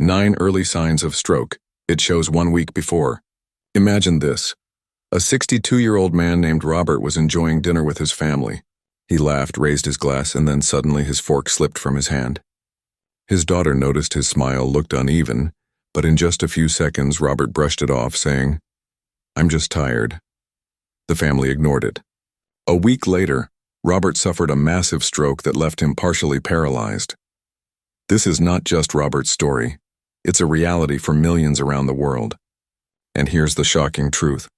9 early signs of stroke. It shows 1 week before. Imagine this. A 62-year-old man named Robert was enjoying dinner with his family. He laughed, raised his glass, and then suddenly his fork slipped from his hand. His daughter noticed his smile looked uneven, but in just a few seconds Robert brushed it off, saying, "I'm just tired." The family ignored it. A week later, Robert suffered a massive stroke that left him partially paralyzed. This is not just Robert's story. It's a reality for millions around the world. And here's the shocking truth.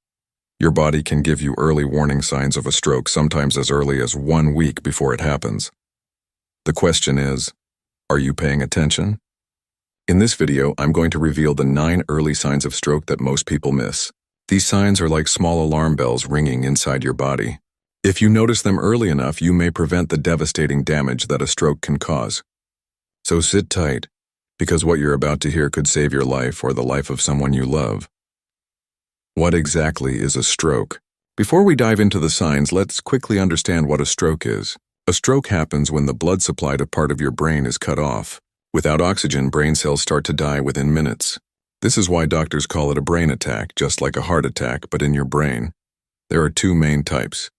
Your body can give you early warning signs of a stroke, sometimes as early as 1 week before it happens. The question is, are you paying attention? In this video, I'm going to reveal the 9 early signs of stroke that most people miss. These signs are like small alarm bells ringing inside your body. If you notice them early enough, you may prevent the devastating damage that a stroke can cause. So sit tight, because what you're about to hear could save your life or the life of someone you love. What exactly is a stroke? Before we dive into the signs, let's quickly understand what a stroke is. A stroke happens when the blood supply to part of your brain is cut off. Without oxygen, brain cells start to die within minutes. This is why doctors call it a brain attack, just like a heart attack, but in your brain. There are 2 main types.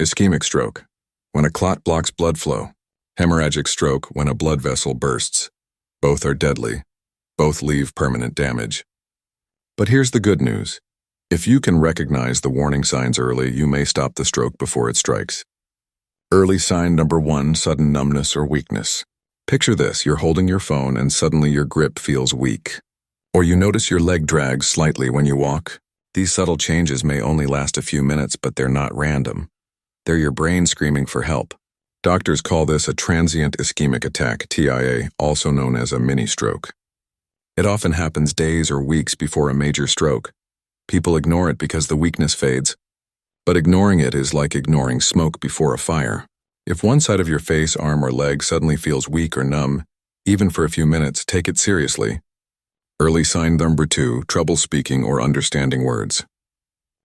Ischemic stroke, when a clot blocks blood flow. Hemorrhagic stroke, when a blood vessel bursts. Both are deadly. Both leave permanent damage. But here's the good news. If you can recognize the warning signs early, you may stop the stroke before it strikes. Early sign number 1, sudden numbness or weakness. Picture this, you're holding your phone and suddenly your grip feels weak. Or you notice your leg drags slightly when you walk. These subtle changes may only last a few minutes, but they're not random. They're your brain screaming for help. Doctors call this a transient ischemic attack, TIA, also known as a mini-stroke. It often happens days or weeks before a major stroke. People ignore it because the weakness fades. But ignoring it is like ignoring smoke before a fire. If one side of your face, arm, or leg suddenly feels weak or numb, even for a few minutes, take it seriously. Early sign number 2, trouble speaking or understanding words.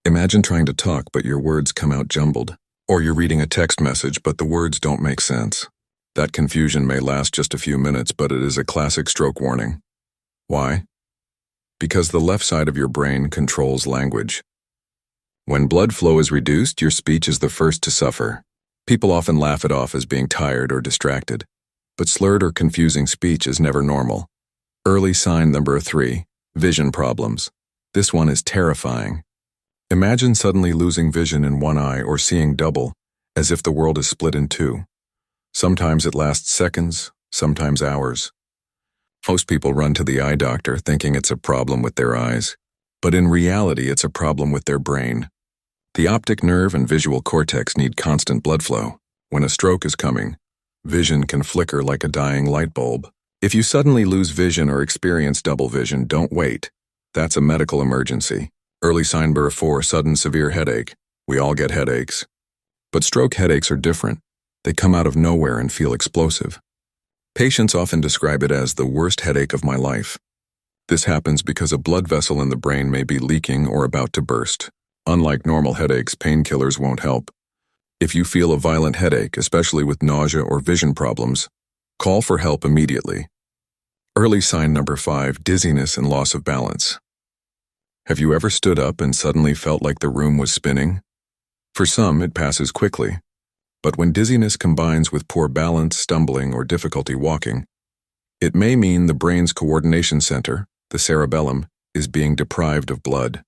Imagine trying to talk but your words come out jumbled. Or you're reading a text message but the words don't make sense. That confusion may last just a few minutes, but it is a classic stroke warning. Why? Because the left side of your brain controls language. When blood flow is reduced, your speech is the first to suffer. People often laugh it off as being tired or distracted, but slurred or confusing speech is never normal. Early sign number 3, vision problems. This one is terrifying. Imagine suddenly losing vision in one eye or seeing double, as if the world is split in 2. Sometimes it lasts seconds, sometimes hours. Most people run to the eye doctor thinking it's a problem with their eyes, but in reality it's a problem with their brain. The optic nerve and visual cortex need constant blood flow. When a stroke is coming, vision can flicker like a dying light bulb. If you suddenly lose vision or experience double vision, don't wait. That's a medical emergency. Early sign number 4, sudden severe headache. We all get headaches. But stroke headaches are different. They come out of nowhere and feel explosive. Patients often describe it as the worst headache of my life. This happens because a blood vessel in the brain may be leaking or about to burst. Unlike normal headaches, painkillers won't help. If you feel a violent headache, especially with nausea or vision problems, call for help immediately. Early sign number 5, dizziness and loss of balance. Have you ever stood up and suddenly felt like the room was spinning? For some, it passes quickly. But when dizziness combines with poor balance, stumbling, or difficulty walking, it may mean the brain's coordination center, the cerebellum, is being deprived of blood.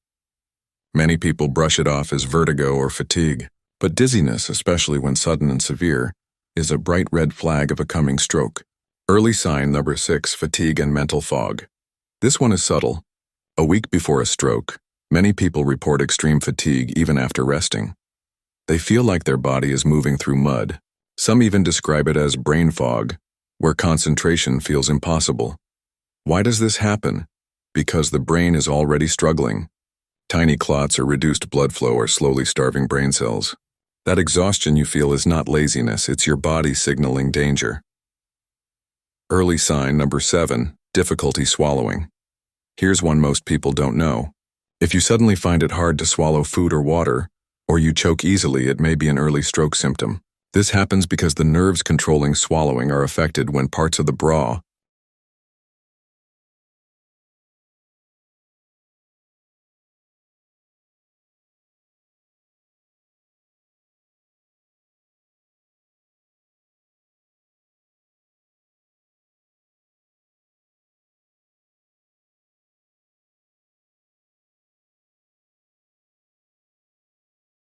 Many people brush it off as vertigo or fatigue, but dizziness, especially when sudden and severe, is a bright red flag of a coming stroke. Early sign number 6, fatigue and mental fog. This one is subtle. A week before a stroke, many people report extreme fatigue even after resting. They feel like their body is moving through mud. Some even describe it as brain fog, where concentration feels impossible. Why does this happen? Because the brain is already struggling. Tiny clots or reduced blood flow are slowly starving brain cells. That exhaustion you feel is not laziness, it's your body signaling danger. Early sign number 7, difficulty swallowing. Here's one most people don't know. If you suddenly find it hard to swallow food or water, or you choke easily, it may be an early stroke symptom. This happens because the nerves controlling swallowing are affected when parts of the brow,